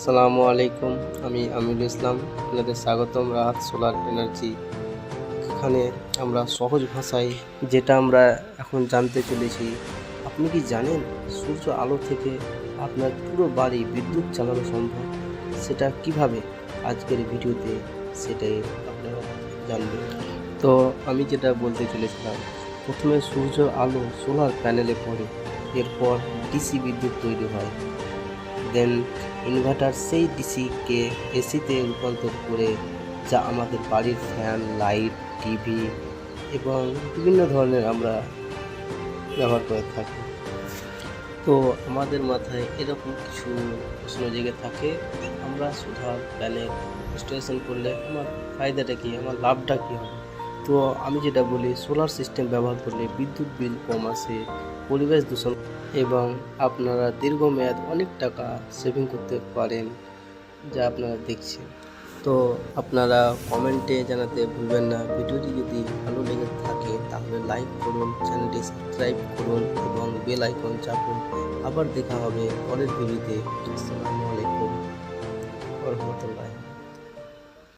আসসালামু আলাইকুম। আমি আমিরুল ইসলাম। আপনাদের স্বাগতম রাহাত সোলার এনার্জি। এখানে আমরা সহজ ভাষায় যেটা আমরা এখন জানতে চলেছি, আপনি কি জানেন সূর্য আলো থেকে আপনার পুরো বাড়ি বিদ্যুৎ চালানো সম্ভব? সেটা কিভাবে? আজকের ভিডিওতে সেটাই আপনারা জানবেন। তো আমি যেটা বলতে চলেছিলাম, প্রথমে সূর্য আলো সোলার প্যানেলে পড়ে, এরপর ডিসি বিদ্যুৎ তৈরি হয়। দেন ইনভার্টার সেই ডিসিকে এসিতে রূপান্তর করে, যা আমাদের বাড়ির ফ্যান, লাইট, টিভি এবং বিভিন্ন ধরনের আমরা ব্যবহার করে থাকি। তো আমাদের মাথায় এরকম কিছু প্রশ্ন জেগে থাকে, আমরা সোলার প্যানেল ইনস্টলেশন করলে আমার ফায়দাটা কী, আমার লাভটা কী হবে? তো আমি যেটা বলি, সোলার সিস্টেম ব্যবহার করলে বিদ্যুৎ বিল কম আসে, পরিবেশ দূষণ এবং আপনারা দীর্ঘমেয়াদ অনেক টাকা সেভিং করতে পারেন, যা আপনারা দেখছেন। তো আপনারা কমেন্টে জানাতে ভুলবেন না। ভিডিওটি যদি ভালো লেগে থাকে তাহলে লাইক করুন, চ্যানেলটি সাবস্ক্রাইব করুন এবং বেল আইকন চাপুন। আবার দেখা হবে পরের ভিডিওতে। আসসালামু আলাইকুম ওয়া রাহমাতুল্লাহ।